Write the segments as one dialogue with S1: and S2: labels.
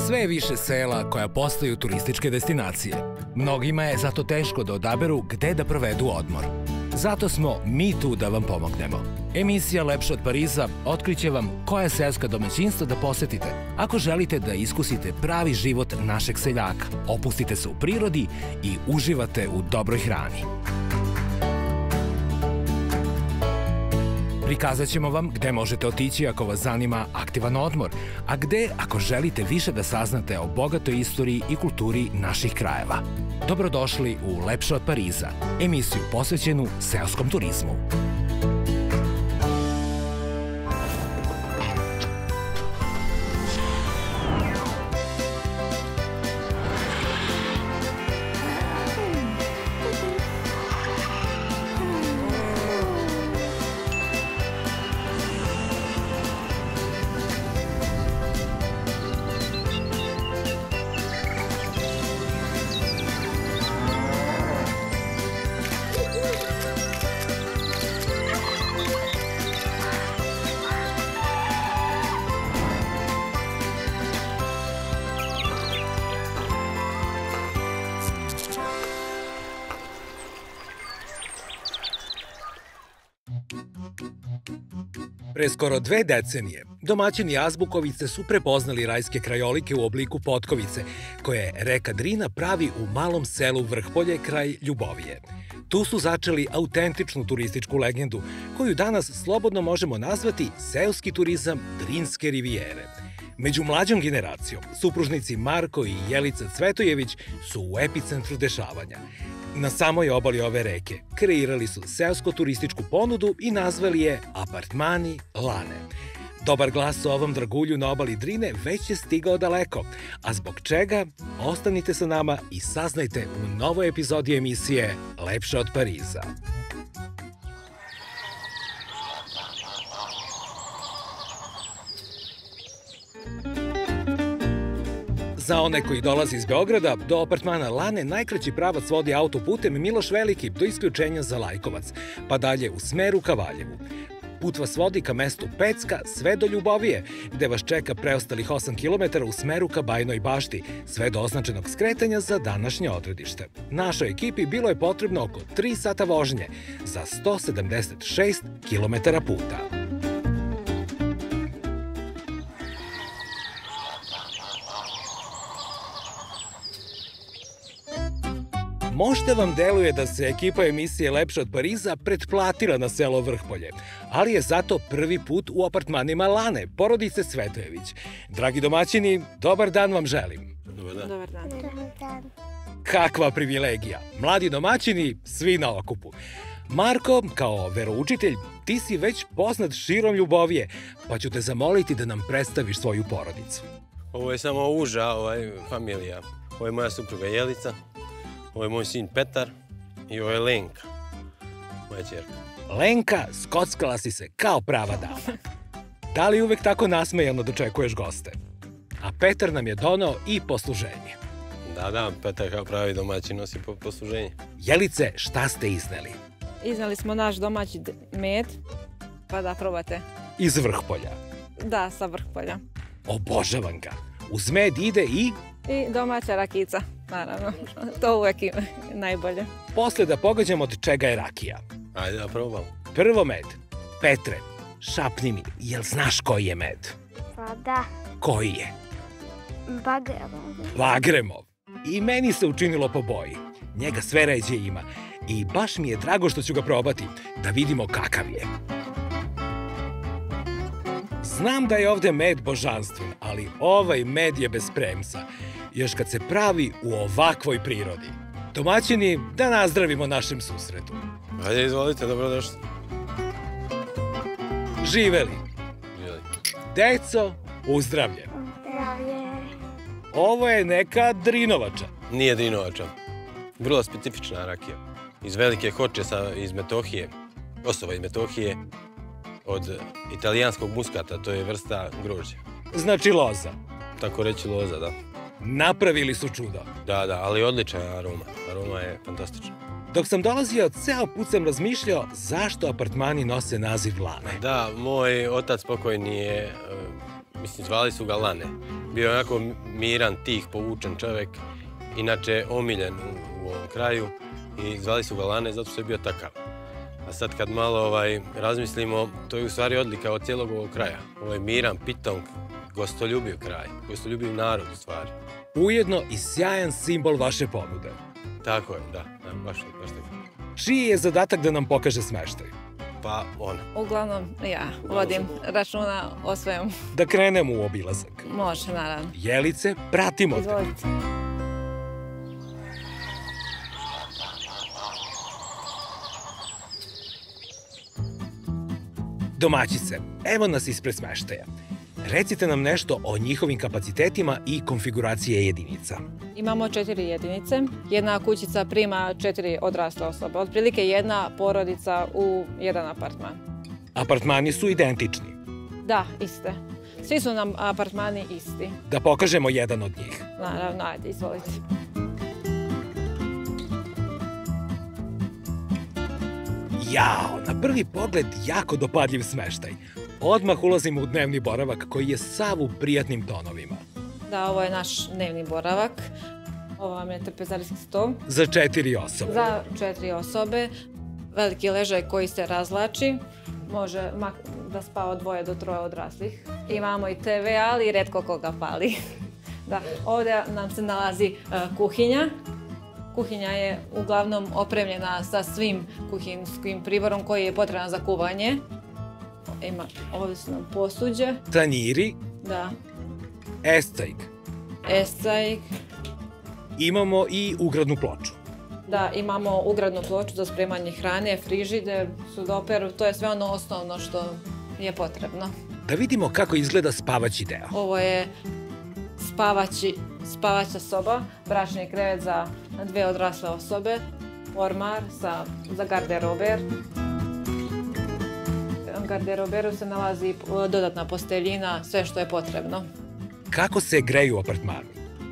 S1: Sve je više sela koja postaju turističke destinacije. Mnogima je zato teško da odaberu gde da provedu odmor. Zato smo mi tu da vam pomognemo. Emisija Lepše od Pariza otkriće vam koja seoska domaćinstva da posetite ako želite da iskusite pravi život našeg seljaka, opustite se u prirodi i uživate u dobroj hrani. Prikazat ćemo vam gde možete otići ako vas zanima aktivan odmor, a gde ako želite više da saznate o bogatoj istoriji i kulturi naših krajeva. Dobrodošli u Lepše od Pariza, emisiju posvećenu seoskom turizmu. Pre skoro 2 decenije, domaćini Azbukovice su prepoznali rajske krajolike u obliku potkovice, koje reka Drina pravi u malom selu Vrhpolje kraj Ljubovije. Tu su začeli autentičnu turističku legendu, koju danas slobodno možemo nazvati seoski turizam Drinske rivijere. Među mlađom generacijom, supružnici Marko i Jelica Cvetojević su u epicentru dešavanja. Na samoj obali ove reke kreirali su seosko-turističku ponudu i nazvali je Apartmani Lane. Dobar glas o ovom dragulju na obali Drine već je stigao daleko, a zbog čega? Ostanite sa nama i saznajte u novoj epizodi emisije Lepše od Pariza. Za one koji dolaze iz Beograda, do apartmana Lane najkraći pravac vodi autoputem Miloš Veliki do isključenja za Lajkovac, pa dalje u smeru ka Valjevu. Put vas vodi ka mestu Pecka sve do Ljubovije, gde vas čeka preostalih 8 km u smeru ka Bajnoj Bašti, sve do označenog skretanja za današnje odredište. Našoj ekipi bilo je potrebno oko 3 sata vožnje za 176 km puta. Možda vam deluje da se ekipa emisije Lepše od Pariza pretplatila na selo Vrhpolje, ali je zato prvi put u apartmanima Lane, porodice Cvetojević. Dragi domaćini, dobar dan vam želim.
S2: Dobar dan.
S3: Dobar dan.
S4: Dobar dan.
S1: Kakva privilegija! Mladi domaćini, svi na okupu. Marko, kao veroučitelj, ti si već poznat širom Ljubovije, pa ću te zamoliti da nam predstaviš svoju porodicu.
S2: Ovo je samo uža familija. Ovo je moja supruga Jelica, ovo je moj sin Petar i ovo je Lenka, moja ćerka.
S1: Lenka, skockala si se kao prava dama. Da li uvek tako nasmejano dočekuješ goste? A Petar nam je donao i posluženje.
S2: Da, Petar kao pravi domaćin nosi posluženje.
S1: Jelice, šta ste izneli?
S3: Izneli smo naš domaći med, pa da probate.
S1: Iz Vrhpolja.
S3: Da, sa Vrhpolja.
S1: Obožavam ga. Uz med ide i...
S3: I domaća rakica, naravno. To uvek je najbolje.
S1: Posle da pogađamo od čega je rakija.
S2: Ajde da probam.
S1: Prvo med. Petre, šapni mi, jel znaš koji je med?
S4: Pa da,
S1: Koji je?
S4: Bagremov.
S1: Bagremov. I meni se učinilo po boji. Njega sve ređe ima. I baš mi je drago što ću ga probati, da vidimo kakav je. Znam da je ovde med božanstven, ali ovaj med je bez premca. Još kad se pravi u ovakvoj prirodi. Domaćini, da nazdravimo našem susretu.
S2: Ajde, izvolite, dobrodošli.
S1: Živeli.
S2: Živeli.
S1: Deco, uzdravlje.
S4: Zdravlje.
S1: Ovo je neka drinovača.
S2: Nije drinovača. Vrlo specifična rakija. Iz Velike Hoče iz Metohije, Kosova iz Metohije, od italijanskog muskata, to je vrsta grožđa.
S1: Znači loza.
S2: Tako reći loza, da.
S1: Napravili su čudo.
S2: Da, ali odličan aroma. Aroma je fantastična.
S1: Dok sam dolazio, ceo put sam razmišljao zašto apartmani nose naziv Lane.
S2: Da, moj otac pokojni je, zvali su ga Lane. Bio je onako miran, tih, povučen čovjek. Inače, omiljen u ovom kraju i zvali su ga Lane zato što je bio takav. A sad kad malo razmislimo, to je u stvari odlika od cijelog ovog kraja. Ovo je miran, pitom, gostoljubiv kraj, gostoljubiv narod u stvari.
S1: Ujedno i sjajan simbol vaše ponude.
S2: Tako je, da, baš tako.
S1: Čiji je zadatak da nam pokaže smeštaj?
S2: Pa ona.
S3: Uglavnom, ja vodim računa o svemu.
S1: Da krenemo u obilazak.
S3: Može, naravno.
S1: Jelice, pratimo te.
S3: Izvolite.
S1: Domaćice, evo nas ispred smeštaja. Recite nam nešto o njihovim kapacitetima i konfiguracije jedinica.
S3: Imamo 4 jedinice. Jedna kućica prima 4 odrasle osobe. Otprilike jedna porodica u jedan apartman.
S1: Apartmani su identični.
S3: Da, iste. Svi su nam apartmani isti.
S1: Da pokažemo jedan od njih.
S3: Naravno, ajde, izvolite.
S1: Jao, na prvi pogled jako dopadljiv smeštaj. Odmah ulazimo u dnevni boravak koji je sav u prijatnim tonovima.
S3: Da, ovo je naš dnevni boravak. Ovo vam je trpezarijski sto.
S1: Za 4 osobe.
S3: Za 4 osobe. Veliki ležaj koji se razlači. Može da spava od 2 do 3 odraslih. Imamo i TV, ali retko koga pali. Da, ovdje nam se nalazi kuhinja. Kuhinja je uglavnom opremljena sa svim kuhinskim priborom koji je potreban za kuvanje. Ima, ovdje su nam posuđe.
S1: Tanjiri.
S3: Da.
S1: Escajk.
S3: Escajk.
S1: Imamo i ugradnu ploču.
S3: Da, imamo ugradnu ploču za spremanje hrane, frižider, sudoper, to je sve ono osnovno što je potrebno.
S1: Da vidimo kako izgleda spavaći deo.
S3: Ovo je spavaća soba, bračni krevet za 2 odrasle osobe, ormar za garderober. U garderoberu se nalazi dodatna posteljina, sve što je potrebno.
S1: Kako se greju apartmani?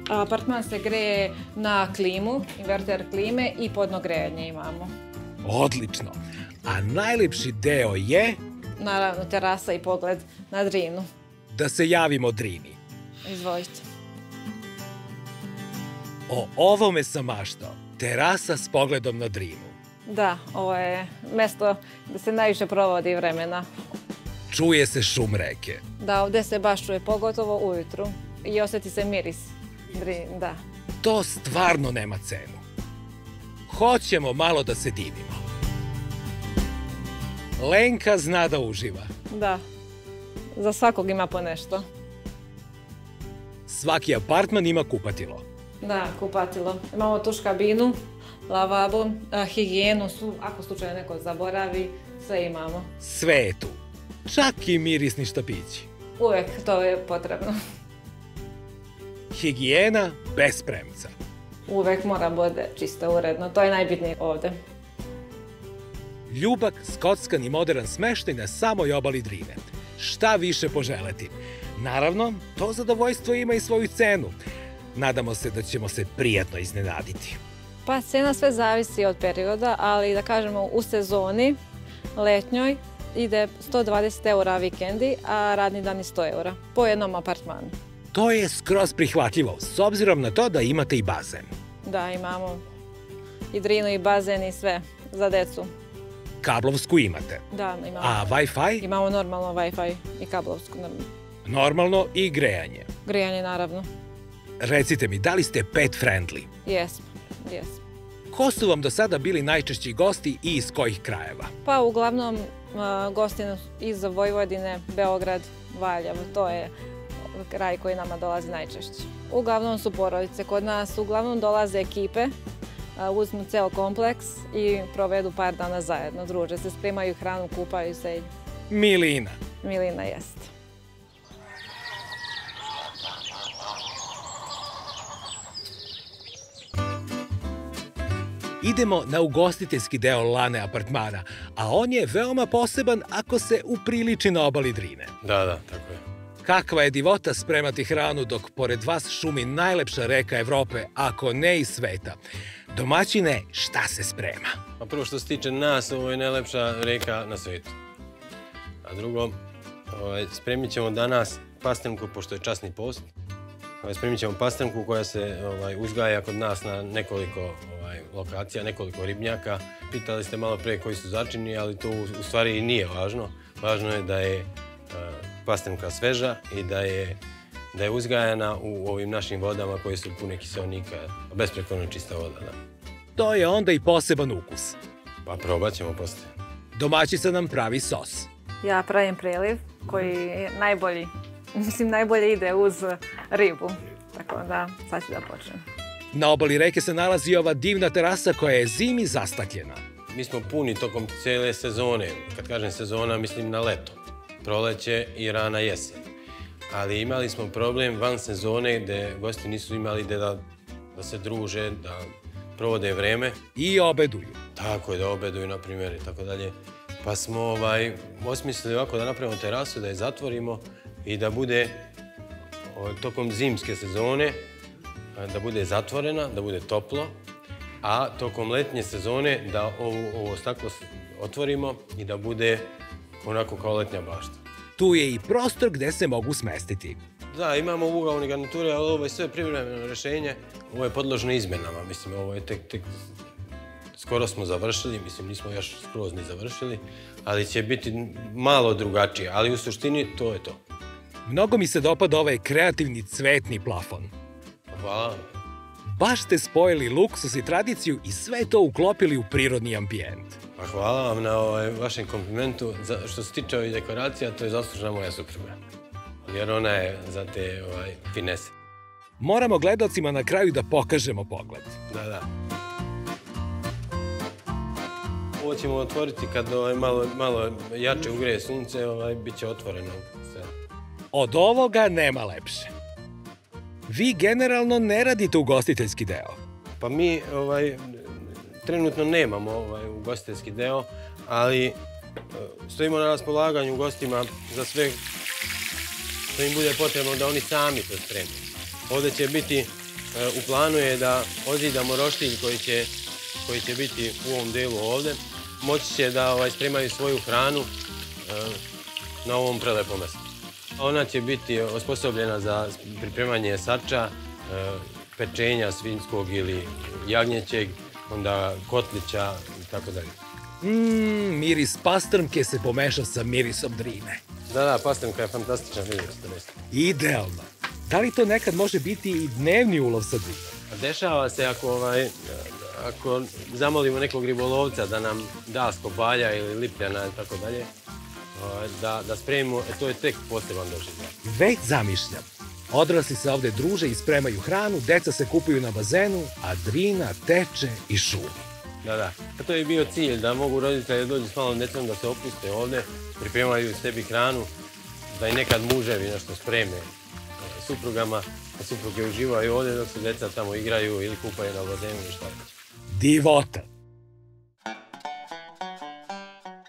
S3: Apartman se greje na klimu, inverter klime i podno grejanje imamo.
S1: Odlično. A najlepši deo je...
S3: Naravno, terasa i pogled na Drinu.
S1: Da se javimo Drini.
S3: Izvolite.
S1: O ovome sam maštao. Terasa s pogledom na Drinu.
S3: Da, ovo je mesto gde se najviše provodi vremena.
S1: Čuje se šum reke.
S3: Da, ovde se baš čuje, pogotovo ujutru. I osjeti se miris. Da.
S1: To stvarno nema cenu. Hoćemo malo da se divimo. Lenka zna da uživa.
S3: Da, za svakog ima po nešto.
S1: Svaki apartman ima kupatilo.
S3: Da, kupatilo. Imamo tuš kabinu, lavabo, higijenu, ako slučajno neko zaboravi, sve imamo.
S1: Sve je tu. Čak i mirisni štapići.
S3: Uvek to je potrebno.
S1: Higijena bez premca.
S3: Uvek mora bude čisto, uredno. To je najbitnije ovde.
S1: Ljubak, skockan i modern smeštaj na samoj obali Drine. Šta više poželeti? Naravno, to zadovoljstvo ima i svoju cenu. Nadamo se da ćemo se prijatno iznenaditi.
S3: Pa cena sve zavisi od perioda, ali da kažemo u sezoni, letnjoj, ide 120 € vikendi, a radni dan je 100 € po jednom apartmanu.
S1: To je skroz prihvatljivo, s obzirom na to da imate i bazen.
S3: Da, imamo i Drinu i bazen i sve za decu.
S1: Kablovsku imate.
S3: Da, imamo.
S1: A Wi-Fi?
S3: Imamo normalno Wi-Fi i kablovsku.
S1: Normalno i grejanje.
S3: Grejanje, naravno.
S1: Recite mi, da li ste pet friendly?
S3: Jesmo.
S1: Ko su vam do sada bili najčešći gosti i iz kojih krajeva?
S3: Pa uglavnom gosti iz Vojvodine, Beograd, Valjevo, to je kraj koji nama dolazi najčešće. Uglavnom su porodice, kod nas uglavnom dolaze ekipe, uzmu ceo kompleks i provedu par dana zajedno, druže se, spremaju hranu, kupaju se.
S1: Milina.
S3: Milina jeste.
S1: Idemo na ugostiteljski deo Lane apartmana, a on je veoma poseban ako se upriliči na obali Drine.
S2: Da, tako je.
S1: Kakva je divota spremati hranu dok pored vas šumi najlepša reka Evrope, ako ne i sveta. Domaćine, šta se sprema?
S2: A prvo što se tiče nas, ovo je najlepša reka na svetu. A drugo, spremit ćemo danas pastenku, pošto je časni post. spremit ćemo pastrnku koja se uzgaja kod nas na nekoliko lokacija, nekoliko ribnjaka. Pitali ste malo pre koji su začini, ali to u stvari i nije važno. Važno je da je pastrnka sveža i da je uzgajana u ovim našim vodama koje su pune kiseonika, besprekorno čista voda. Da.
S1: To je onda i poseban ukus.
S2: Pa probat ćemo poslije.
S1: Domaćica nam pravi sos.
S3: Ja pravim preliv koji je najbolji, najbolje ide uz ribu. Tako da, sad ću da počnem.
S1: Na obali reke se nalazi ova divna terasa koja je zimi zastakljena.
S2: Mi smo puni tokom cijele sezone. Kad kažem sezona, mislim na leto, proleće i rana jesen. Ali imali smo problem van sezone gde gosti nisu imali gde da se druže, da provode vreme.
S1: I obeduju.
S2: Tako je, da obeduju, na primjer, i tako dalje. Pa smo osmislili ovako da napravimo terasu, da je zatvorimo i da bude tokom zimske sezone, da bude zatvorena, da bude toplo, a tokom letnje sezone da ovo staklo otvorimo i da bude onako kao letnja bašta.
S1: Tu je i prostor gde se mogu smestiti.
S2: Da, imamo ugaone garniture, ali ovo je sve privremeno rešenje. Ovo je podložno izmenama, mislim, ovo je tek skoro smo završili, mislim, nismo još skroz ni završili, ali će biti malo drugačije, ali u suštini to je to.
S1: Mnogo mi se dopada ovaj kreativni cvetni plafon.
S2: Hvala.
S1: Baš ste spojili luksus i tradiciju i sve to uklopili u prirodni ambijent.
S2: Pa hvala vam na vašem komplimentu. Što se tiče ovih dekoracija, to je zaslužna moja supruga. Jer ona je za te finese.
S1: Moramo gledalcima na kraju da pokažemo pogled.
S2: Da. Ovo ćemo otvoriti kad malo jače ugreje sunce, bit će otvoreno sve.
S1: Od ovoga nema lepše. Vi generalno ne radite ugostiteljski deo.
S2: Pa mi trenutno nemamo ugostiteljski deo, ali stojimo na raspolaganju gostima za sve što im bude potrebno da oni sami to spreme. Ovde će biti, u planu je da ozidamo roštilj koji će biti u ovom delu ovde. Moći će da spremaju svoju hranu na ovom prelepom mestu. Ona će biti osposobljena za pripremanje sača, pečenja svinjskog ili jagnjećeg, onda kotlića i tako dalje.
S1: Miris pastrnke se pomeša sa mirisom Drine.
S2: Da, pastrnka je fantastičan miris.
S1: Idealno. Da li to nekad može biti i dnevni ulov sa Drine?
S2: Dešava se ako zamolimo nekog ribolovca da nam da skobalja ili lipljana i tako dalje, da spremimo, to je tek poseban doživljaj.
S1: Već zamišljam. Odrasli se ovde druže i spremaju hranu, deca se kupaju na bazenu, a Drina teče i šumi.
S2: Da. To je bio cilj, da mogu roditelji dođu s malom decom da se opuste ovde, pripremaju sebi hranu, da i nekad muževi nešto spreme suprugama, da supruge uživaju ovde dok se deca tamo igraju ili kupaju na bazenu i šta već.
S1: Divota!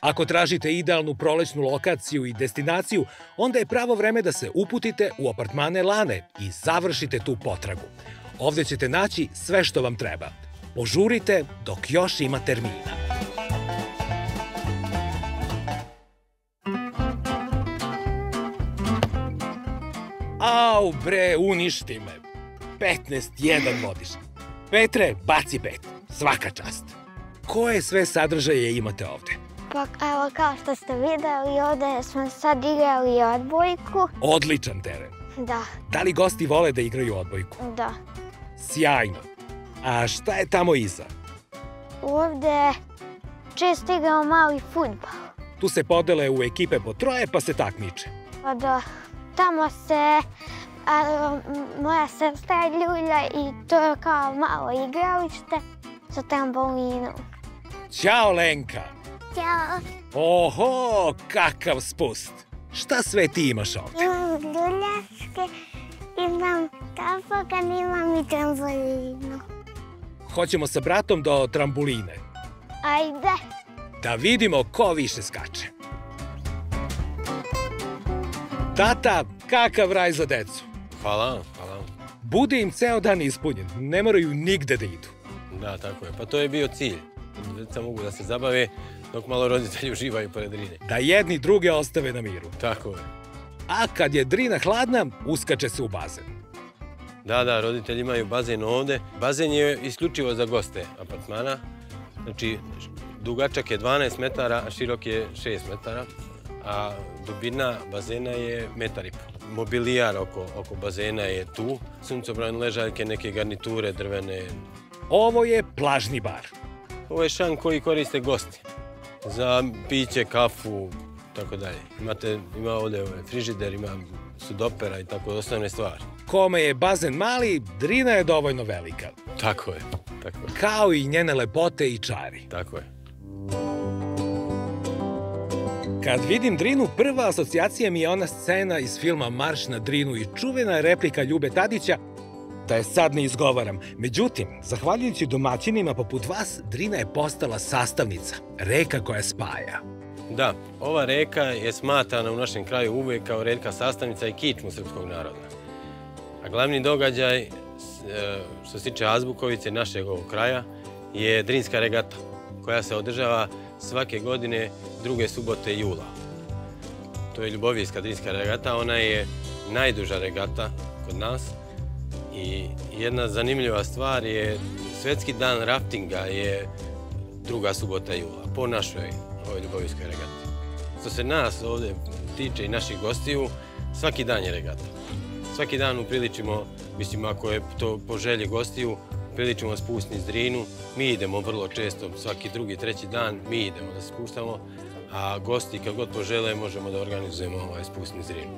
S1: Ako tražite idealnu prolećnu lokaciju i destinaciju, onda je pravo vreme da se uputite u apartmane Lane i završite tu potragu. Ovde ćete naći sve što vam treba. Požurite dok još ima termina. Au bre, uništi me. 15-1 vodiš. Petre, baci 5. Svaka čast. Koje sve sadržaje imate ovde?
S4: Pa evo kao što ste videli, ovde smo sad igrali odbojku.
S1: Odličan teren.
S4: Da.
S1: Da li gosti vole da igraju odbojku?
S4: Da.
S1: Sjajno. A šta je tamo iza?
S4: Ovde često igramo mali fudbal.
S1: Tu se podele u ekipe po 3 pa se takmiče.
S4: Pa da, tamo se moja sestra ljulja i to je kao malo igralište sa trampolinom.
S1: Ćao, Lenka!
S4: Ćao!
S1: Oho, kakav spust! Šta sve ti imaš ovde?
S4: Imam ljuljaške, imam kafokan, imam i trampolinu.
S1: Hoćemo sa bratom do trambuline.
S4: Ajde!
S1: Da vidimo ko više skače. Tata, kakav raj za decu.
S2: Hvala.
S1: Bude im ceo dan ispunjen, ne moraju nigde da idu.
S2: Da, tako je. Pa to je bio cilj. Deca mogu da se zabave dok malo roditelji uživaju pored Drine.
S1: Da jedni druge ostave na miru.
S2: Tako je.
S1: A kad je Drina hladna, uskače se u bazen.
S2: Da, roditelji imaju bazen ovde. Bazen je isključivo za goste apartmana. Znači, dugačak je 12 metara, a širok je 6 metara. A dubina bazena je 1,5 metar. Mobilijar oko bazena je tu. Suncobrojne ležaljke, neke garniture drvene.
S1: Ovo je plažni bar.
S2: Ovo je šank koji koriste gosti. Za piće, kafu, tako dalje. Ima ovdje frižider, ima sudopera i tako osnovne stvari.
S1: Kome je bazen mali, Drina je dovoljno velika.
S2: Tako je.
S1: Kao i njene lepote i čari.
S2: Tako je.
S1: Kad vidim Drinu, prva asocijacija mi je ona scena iz filma Marš na Drinu i čuvena replika Ljube Tadića, da je sad ne izgovaram. Međutim, zahvaljujući domaćinima poput vas, Drina je postala sastavnica, reka koja spaja.
S2: Da, ova reka je smatrana u našem kraju uvijek kao reka sastavnica i kičmu srpskog naroda. A glavni događaj, što se tiče Azbukovice, našeg ovog kraja, je Drinska regata, koja se održava svake godine 2. subote jula. To je Ljubovijska Drinska regata, ona je najduža regata kod nas. I jedna zanimljiva stvar je, Svetski dan raftinga je 2. subota jula, po našoj ovoj Ljubovijskoj regati. Što se nas ovdje tiče i naših gostiju, svaki dan je regata. Svaki dan upriličimo, mislim ako je to po želji gostiju, upriličimo spust niz Drinu. Mi idemo vrlo često, svaki 2., 3. dan mi idemo da se spuštamo, a gosti kad god požele možemo da organizujemo ovaj spust niz Drinu.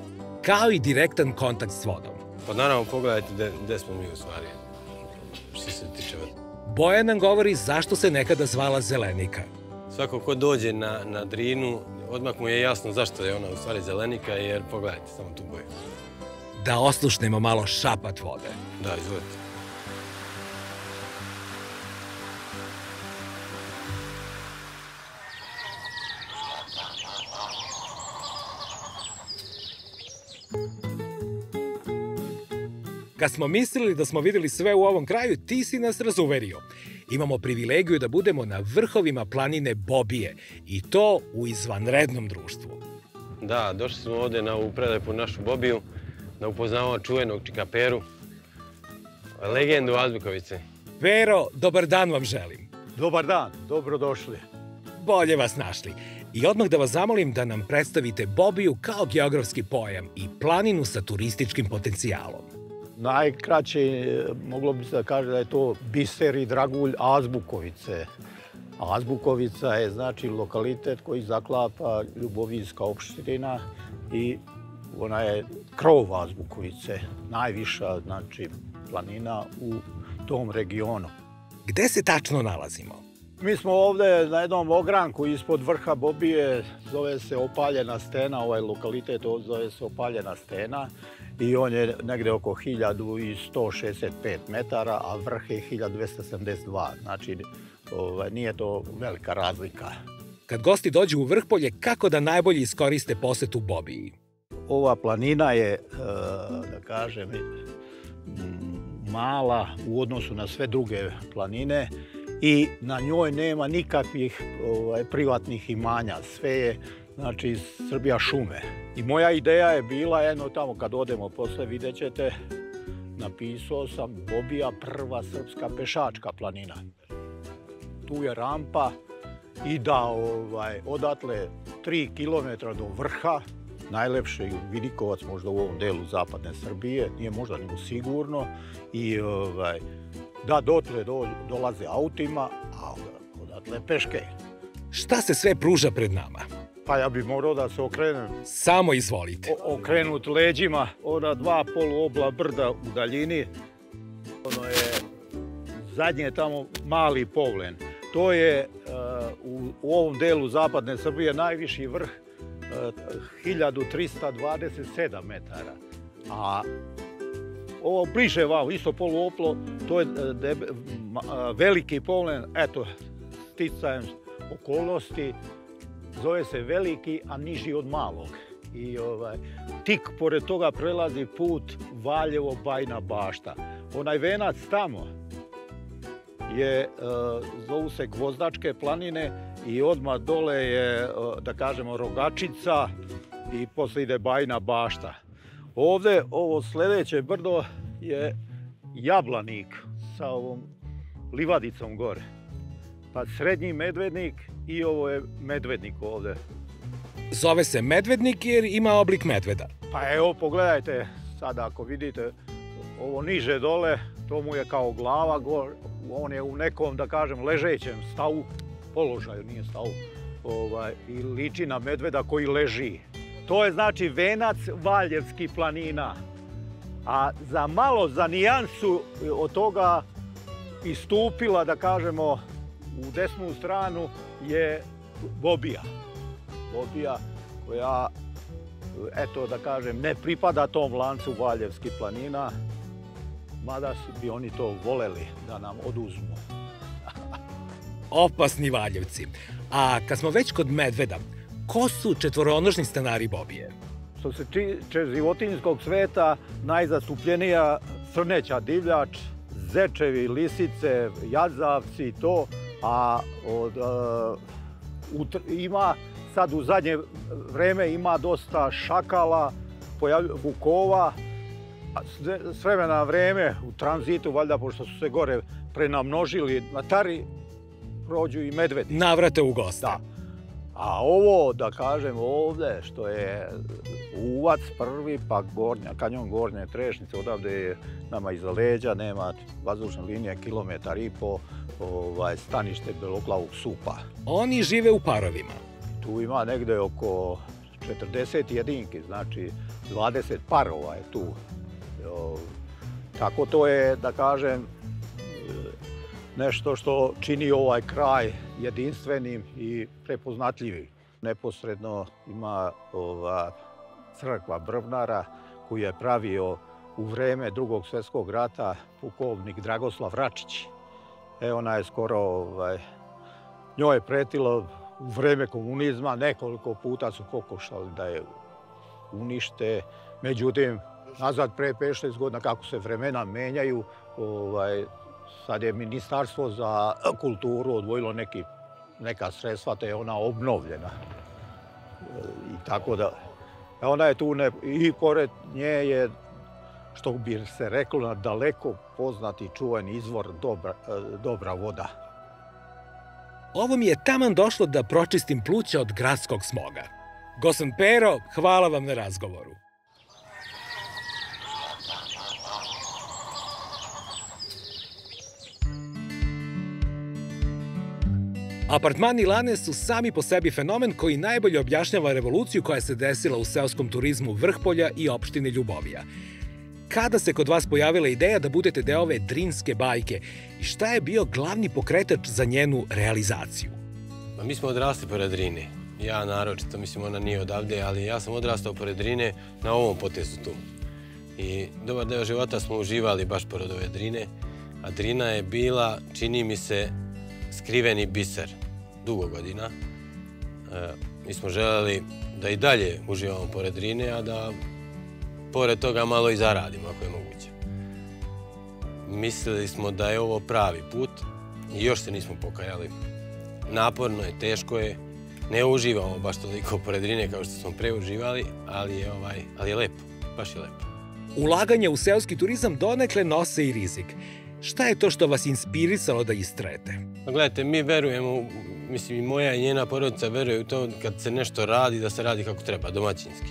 S1: Kao i direktan kontakt s vodom.
S2: Pa naravno pogledajte gde smo mi u stvari, što se tiče vode.
S1: Bojan nam govori zašto se nekada zvala Zelenika.
S2: Svako ko dođe na Drinu, odmah mu je jasno zašto je ona u stvari Zelenika, jer pogledajte samo tu boju.
S1: Da oslušnemo malo šapat vode.
S2: Da, izvolite.
S1: Kad smo mislili da smo vidjeli sve u ovom kraju, ti si nas razuverio. Imamo privilegiju da budemo na vrhovima planine Bobije i to u izvanrednom društvu.
S2: Da, došli smo ovdje na ovu prelepu našu Bobiju, da upoznamo čuvenog Čika Peru, legendu Azbukovice.
S1: Pero, dobar dan vam želim.
S5: Dobar dan, dobrodošli.
S1: Bolje vas našli. I odmah da vas zamolim da nam predstavite Bobiju kao geografski pojam i planinu sa turističkim potencijalom.
S5: Najkraće moglo bi se da kaže da je to biser i dragulj Azbukovice. Azbukovica je znači lokalitet koji zaklapa Ljubovijska opština i ona je krov Azbukovice, najviša znači planina u tom regionu.
S1: Gde se tačno nalazimo?
S5: Mi smo ovdje na jednom ogranku ispod vrha Bobije, zove se Opaljena stena, ovaj lokalitet zove se Opaljena stena i on je negde oko 1165 metara, a vrh je 1272, znači nije to velika razlika.
S1: Kad gosti dođu u Vrhpolje, kako da najbolje iskoriste posetu Bobiji?
S5: Ova planina je, da kažem, mala u odnosu na sve druge planine i na njoj nema nikakvih privatnih imanja. Sve je, znači, Srbija šume. I moja ideja je bila, jedno tamo kad odemo posle, vidjet ćete, napisao sam Bobija prva srpska pešačka planina. Tu je rampa i da odatle 3 km do vrha, najlepše je Vidikovac, možda u ovom delu zapadne Srbije, nije možda nego sigurno, i da dotle dolaze autima, a odatle peške.
S1: Šta se sve pruža pred nama?
S5: Pa ja bi morao da se okrenem.
S1: Samo izvolite.
S5: Okrenut leđima, ona 2 poluobla brda u daljini. Ono je zadnje tamo mali Povlen. To je u ovom delu zapadne Srbije najviši vrh, 1327 metara. A ovo bliže vam, isto poluoplo, to je veliki Povlen, eto, sticajem okolnosti, zove se veliki, a niži od malog. I tik pored toga prelazi put Valjevo-Bajna Bašta. Onaj venac tamo zovu se Gvozdačke planine i odmah dole je, da kažemo, Rogačica i posle ide Bajna Bašta. Ovdje, ovo sljedeće brdo je Jablanik sa ovom livadicom gore. Pa srednji medvednik i ovo je medvednik ovde.
S1: Zove se medvednik jer ima oblik medveda.
S5: Pa evo, pogledajte, sada ako vidite ovo niže dole, to mu je kao glava, on je u nekom, da kažem, ležećem stavu, položaju, nije stavu, i liči na medveda koji leži. To je znači venac Valjevskih planina. A za nijansu od toga istupila, da kažemo, u desnu stranu je Bobija. Bobija koja, eto da kažem, ne pripada tom lancu Valjevskih planina, mada bi oni to voleli da nam oduzmu.
S1: Opasni Valjevci. A kad smo već kod medveda, ko su četvoronožni stanari Bobije?
S5: Što se tiče životinjskog sveta, najzastupljenija srneća divljač, zečevi, lisice, jazavci i to, a ima sad u zadnje vreme ima dosta šakala, vukova, s vremena na vreme u tranzitu, valjda pošto su se gore prenamnožili matari, prođu i medvedi.
S1: Navrate u goste.
S5: Da. A ovo, da kažem, ovde, što je Uvac prvi, pa kanjon Gornje Trešnice, odavde je nama iza leđa, nema vazdušne linije, 1,5 kilometar, stanište beloglavog supa.
S1: Oni žive u parovima.
S5: Tu ima negde oko 40 jedinki, znači 20 parova je tu. Tako to je, da kažem, nešto što čini ovaj kraj jedinstvenim i prepoznatljivim. Neposredno ima crkva Brvnara koju je pravio u vreme Drugog svjetskog rata pukovnik Dragoslav Račić. Ona je skoro, njoj je pretilo u vreme komunizma, nekoliko puta su pokušali da je unište. Međutim, nazad pre 5-6 godina, kako se vremena menjaju, sad je Ministarstvo za kulturu odvojilo neka sredstva, te je ona obnovljena. I tako da, ona je tu, i pored nje je, što bi se reklo, na daleko poznati čuveni izvor Dobra voda.
S1: Ovo mi je taman došlo da pročistim pluća od gradskog smoga. Gosan Pero, hvala vam na razgovoru. Apartmani Lane su sami po sebi fenomen koji najbolje objašnjava revoluciju koja se desila u seoskom turizmu Vrhpolja i opštine Ljubovija. Kada se kod vas pojavila ideja da budete deo ove Drinske bajke i šta je bio glavni pokretač za njenu realizaciju?
S2: Mi smo odrasli pored Drine. Ja naročito, mislim ona nije odavde, ali ja sam odrastao pored Drine na ovom potezu tu. I dobar deo života smo uživali baš pored ove Drine, a Drina je bila, čini mi se, skriveni biser dugo godina. Mi smo želeli da i dalje uživamo pored Drine, a da pored toga malo i zaradimo ako je moguće. Mislili smo da je ovo pravi put i još se nismo pokajali. Naporno je, teško je, ne uživamo baš toliko pored Drine kao što smo pre uživali, ali je lepo, baš je lepo.
S1: Ulaganje u seoski turizam donekle nose i rizik. Šta je to što vas inspirisalo da istrajete?
S2: Gledajte, mi verujemo, mislim i moja i njena porodica veruje u to kad se nešto radi, da se radi kako treba, domaćinski.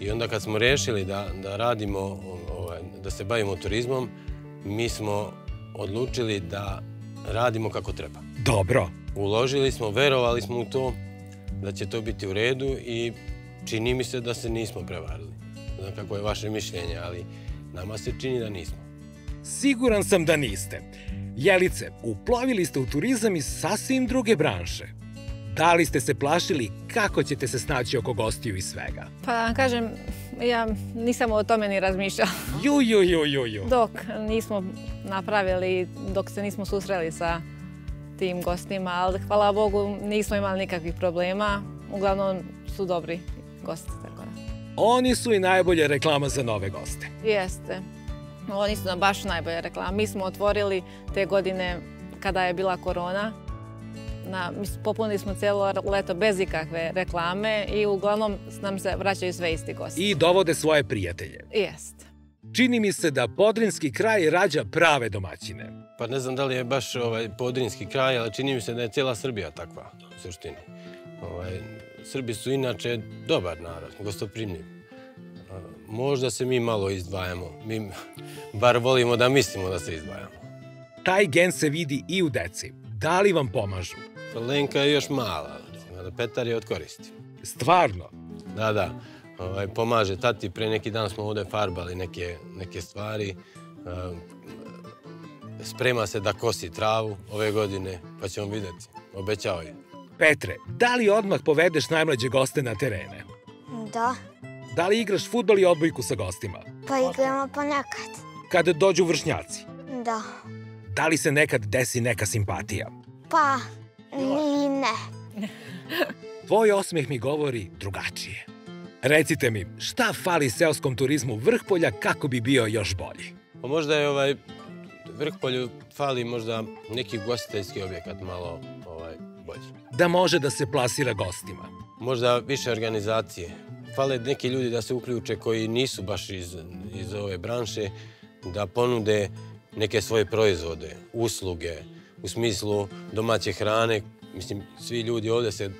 S2: I onda kad smo rešili da radimo, da se bavimo turizmom, mi smo odlučili da radimo kako treba.
S1: Dobro.
S2: Uložili smo, verovali smo u to, da će to biti u redu i čini mi se da se nismo prevarili. Ne znam kako je vaše mišljenje, ali nama se čini da nismo.
S1: Siguran sam da niste. Jelice, uplovili ste u turizam iz sasvim druge branše. Da li ste se plašili kako ćete se snaći oko gostiju i svega?
S3: Pa da vam kažem, ja nisam o tome ni razmišljala.
S1: Ju.
S3: Dok nismo napravili, dok se nismo susreli sa tim gostima, ali hvala Bogu nismo imali nikakvih problema. Uglavnom su dobri gosti.
S1: Oni su i najbolja reklama za nove goste.
S3: Jeste. Oni su nam baš najbolja reklama. Mi smo otvorili te godine kada je bila korona. Popunili smo cijelo leto bez ikakve reklame i uglavnom nam se vraćaju sve isti gosti.
S1: I dovode svoje prijatelje.
S3: Jeste.
S1: Čini mi se da podrinski kraj rađa prave domaćine.
S2: Pa ne znam da li je baš podrinski kraj, ali čini mi se da je cijela Srbija takva u suštini. Srbi su inače dobar narod, gostoprimljiv. Možda se mi malo izdvajamo. Mi bar volimo da mislimo da se izdvajamo.
S1: Taj gen se vidi i u deci. Da li vam pomažu?
S2: Lenka je još mala, Petar je od koristi.
S1: Stvarno?
S2: Da. Pomaže tati. Pre neki dan smo ovdje farbali neke stvari. Sprema se da kosi travu ove godine, pa ćemo vidjeti. Obećao je.
S1: Petre, da li odmah povedeš najmlađe goste na terene?
S4: Da.
S1: Da li igraš fudbal i odbojku sa gostima?
S4: Pa igramo ponekad.
S1: Kada dođu vršnjaci?
S4: Da.
S1: Da li se nekad desi neka simpatija?
S4: Pa, ni ne.
S1: Tvoj osmeh mi govori drugačije. Recite mi, šta fali seoskom turizmu Vrhpolja kako bi bio još bolji?
S2: Pa možda je Vrhpolju fali možda neki ugostiteljski objekat malo bolji.
S1: Da može da se plasira gostima.
S2: Možda više organizacije. Fale neki ljudi da se uključe koji nisu baš iz ove branše, da ponude neke svoje proizvode, usluge, u smislu domaće hrane. Mislim, svi ljudi ovdje se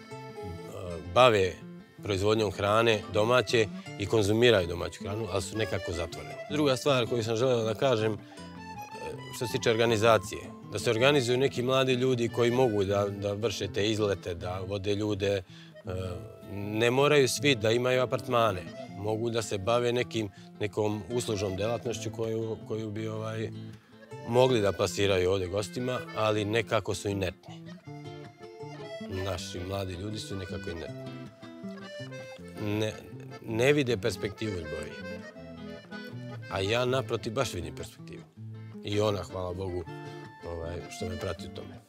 S2: bave proizvodnjom hrane domaće i konzumiraju domaću hranu, ali su nekako zatvoreni. Druga stvar koju sam želeo da kažem, što se tiče organizacije, da se organizuju neki mladi ljudi koji mogu da vrše te izlete, da vode ljude. Ne moraju svi da imaju apartmane. Mogu da se bave nekom uslužnom delatnošću koju bi mogli da plasiraju ovdje gostima, ali nekako su inertni. Naši mladi ljudi su nekako inertni. Ne vide perspektivu u ljubavi. A ja naprotiv baš vidim perspektivu. I ona, hvala Bogu, što me prati u tome.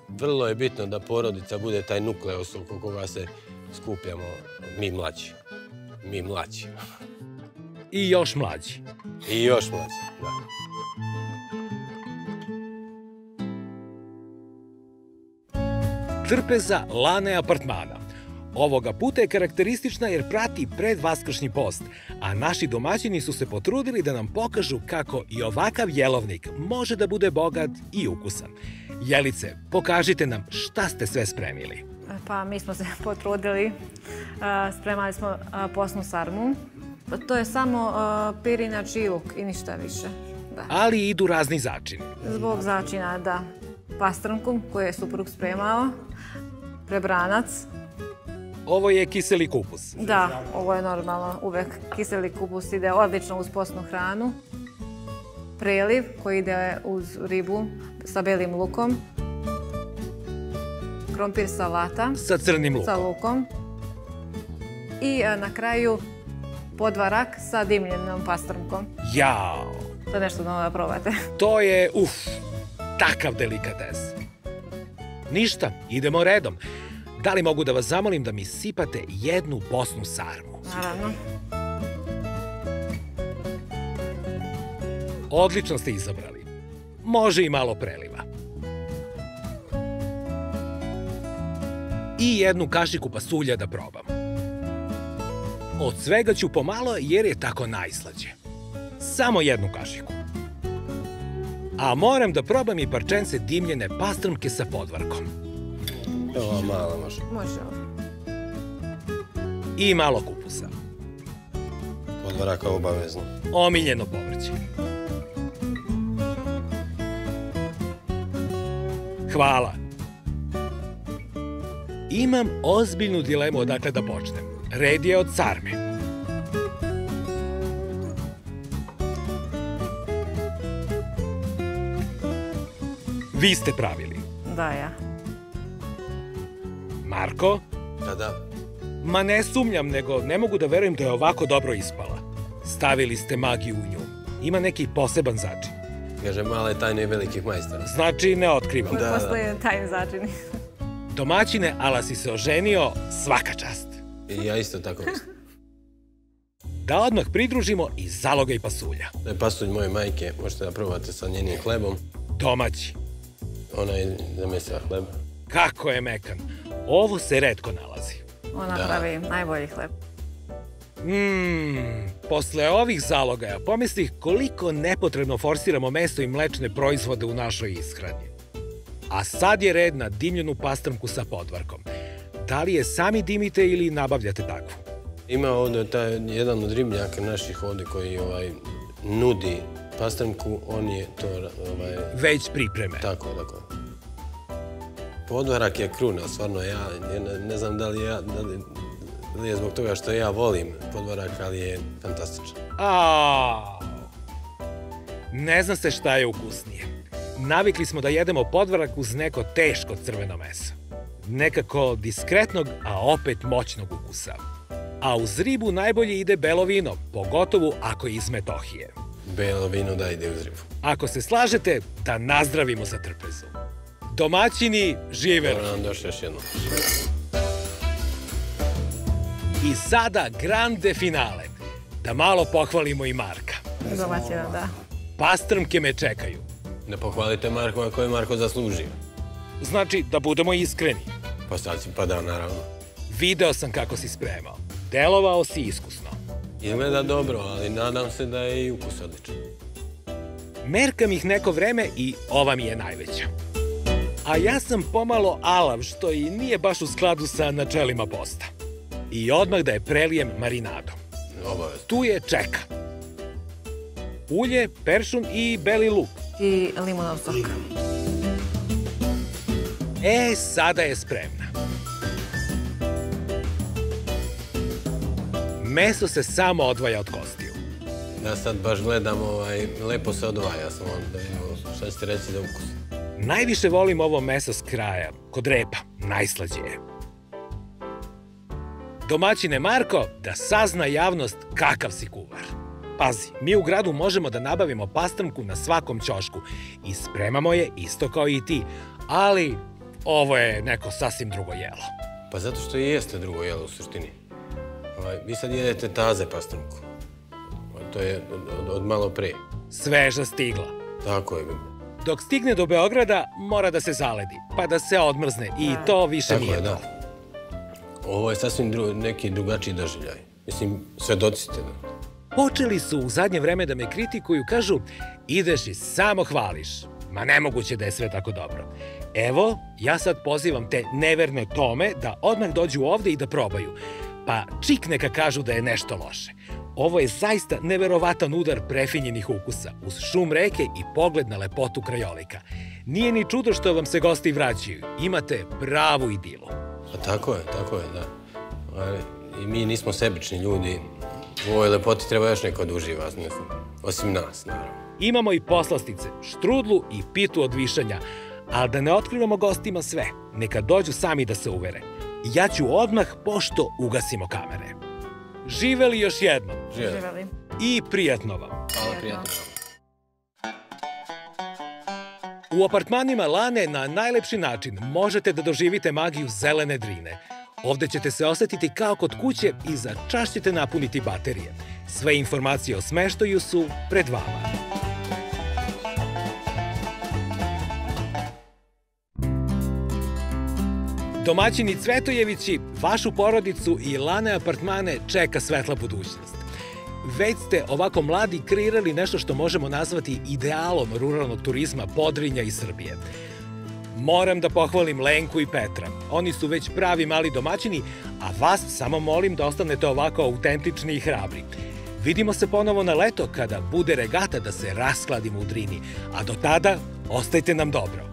S2: Vrlo je bitno da porodica bude taj nukleus oko koga se skupljamo mi mlađi. Mi mlađi.
S1: I još mlađi.
S2: I još mlađi, da.
S1: Trpeza Lane apartmana. Ovoga puta je karakteristična jer prati predvaskršnji post, a naši domaćini su se potrudili da nam pokažu kako i ovakav jelovnik može da bude bogat i ukusan. Jelice, pokažite nam šta ste sve spremili.
S3: Pa mi smo se potrudili, spremali smo postnu sarmu. To je samo pirinač i luk i ništa više.
S1: Ali idu razni začini.
S3: Zbog začina, da. Pastrnku koju je suprug spremao, prebranac.
S1: Ovo je kiseli kupus.
S3: Da, ovo je normalno. Uvek kiseli kupus ide odlično uz postnu hranu. Preliv koji ide uz ribu sa belim lukom. Krompir salata.
S1: Sa crnim lukom.
S3: Sa lukom. I na kraju podvarak sa dimljenom pastrnkom.
S1: Jao!
S3: To je nešto novo da probate.
S1: To je, takav delikates. Ništa, idemo redom. Da li mogu da vas zamolim da mi sipate jednu postnu sarmu?
S3: Naravno.
S1: Odlično ste izabrali. Može i malo preliva. I jednu kašiku pasulja da probam. Od svega ću pomalo jer je tako najslađe. Samo jednu kašiku. A moram da probam i parčence dimljene pastrmke sa podvarkom.
S2: Ova mala može.
S3: Može ovo.
S1: I malo kupusa.
S2: Podvaraka obavezno.
S1: Omiljeno povrće. Hvala. Imam ozbiljnu dilemu odakle da počnem. Red je od sarme. Vi ste pravili.
S3: Da, ja.
S1: Marko?
S2: Da.
S1: Ma ne sumnjam, nego ne mogu da verujem da je ovako dobro ispala. Stavili ste magiju u nju. Ima neki poseban začin.
S2: Kaže, male tajne velikih majstora.
S1: Znači, ne otkrivam.
S3: Postoje tajni začini.
S1: Domaćine, ala si se oženio, svaka čast.
S2: I ja isto tako mislim.
S1: Da odmah pridružimo i zalogaj pasulja.
S2: To je pasulj moje majke, možete da probate sa njenim hlebom.
S1: Domaći.
S2: Ona je zamesila hleb.
S1: Kako je mekan. Ovo se retko nalazi.
S3: Ona pravi najbolji hleb.
S1: Posle ovih zalogaja pomislih koliko nepotrebno forsiramo meso i mlečne proizvode u našoj ishrani. A sad je red na dimljenu pastrmku sa podvarkom. Da li je sami dimite ili nabavljate takvu?
S2: Ima ovdje jedan od ribnjaka naših ovdje koji nudi pastrmku, on je to...
S1: Već pripreme.
S2: Tako. Podvarak je kruna, stvarno ja ne znam da li je zbog toga što ja volim podvarak, ali je fantastičan.
S1: Ne zna se šta je ukusnije. Navikli smo da jedemo podvarak uz neko teško crveno meso. Nekako diskretnog, a opet moćnog ukusa. A uz ribu najbolje ide belo vino, pogotovo ako je iz Metohije.
S2: Belo vino da ide uz ribu.
S1: Ako se slažete, da nazdravimo za trpezu. Domaćini, živeli!
S2: Dobro nam došli još jednom.
S1: I sada grande finale. Da malo pohvalimo i Marka.
S3: Domaćina, da.
S1: Pastrmke me čekaju.
S2: Ne pohvalite Marko, ako je Marko zaslužio.
S1: Znači, da budemo iskreni.
S2: Pa sad si pa da, naravno.
S1: Video sam kako si spremao. Delovao si iskusno.
S2: Izgleda dobro, ali nadam se da je i ukus odličan.
S1: Merkam ih neko vreme i ova mi je najveća. A ja sam pomalo alav, što i nije baš u skladu sa načelima posta. I odmah da je prelijem marinadom.
S2: Obavezno.
S1: Tu je čeka. Ulje, peršun i beli luk.
S3: I limunov sok.
S1: Sada je spremna. Meso se samo odvaja od kostiju.
S2: Ja sad baš gledam, lepo se odvaja sam onda, šta ćete reći za ukus?
S1: Najviše volim ovo meso s kraja, kod repa, najslađe je. Domaćine Marko, da sazna javnost kakav si kuvar. Pazi, mi u gradu možemo da nabavimo pastrmku na svakom ćošku i spremamo je isto kao i ti, ali ovo je neko sasvim drugo jelo.
S2: Pa zato što i jeste drugo jelo u suštini. Vi sad jedete taze pastrmku. To je od malo pre.
S1: Sveža stigla.
S2: Tako je.
S1: Dok stigne do Beograda, mora da se zaledi, pa da se odmrzne i to više nije to.
S2: Ovo je sasvim neki drugačiji doživljaj. Mislim, svedoci ste.
S1: Počeli su u zadnje vreme da me kritikuju, kažu, ideš i samo hvališ. Ma nemoguće da je sve tako dobro. Evo, ja sad pozivam te neverne Tome da odmah dođu ovde i da probaju. Pa čik neka kažu da je nešto loše. Ovo je zaista neverovatan udar prefinjenih ukusa, uz šum reke i pogled na lepotu krajolika. Nije ni čudo što vam se gosti vraćaju. Imate pravu idilu.
S2: A tako je, da. I mi nismo sebični ljudi. U ovoj lepoti treba još neko da uživa, osim nas, naravno.
S1: Imamo i poslastice, štrudlu i pitu od višanja, ali da ne otkrivamo gostima sve. Neka dođu sami da se uvere. Ja ću odmah pošto ugasimo kamere. Živeli još jednom.
S3: Živeli.
S1: I prijatno vam.
S2: Hvala, prijatno vam.
S1: U apartmanima Lane na najlepši način možete da doživite magiju zelene Drine. Ovde ćete se osetiti kao kod kuće i za čas ćete napuniti baterije. Sve informacije o smeštaju su pred vama. Domaćini Cvetojevići, vašu porodicu i Lane apartmane čeka svetla budućnost. Već ste ovako mladi kreirali nešto što možemo nazvati idealom ruralnog turizma Podrinja i Srbije. Moram da pohvalim Lenku i Petra. Oni su već pravi mali domaćini, a vas samo molim da ostanete ovako autentični i hrabri. Vidimo se ponovo na leto kada bude regata da se raskladimo u Drini, a do tada ostajte nam dobro.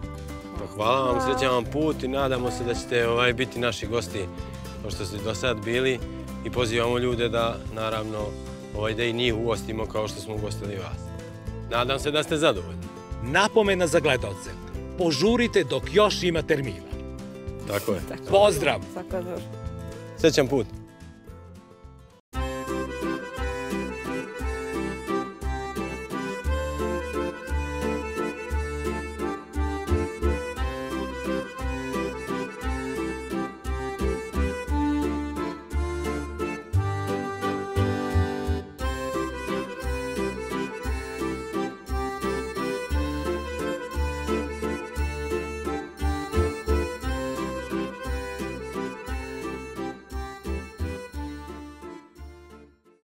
S2: Hvala vam, srećan vam put i nadamo se da ćete biti naši gosti kao što ste do sad bili i pozivamo ljude da, naravno, da i njih ugostimo kao što smo ugostili vas. Nadam se da ste zadovoljni.
S1: Napomena za gledaoce. Požurite dok još ima termina.
S2: Tako je.
S1: Pozdrav!
S3: Svako dobro.
S2: Srećan put.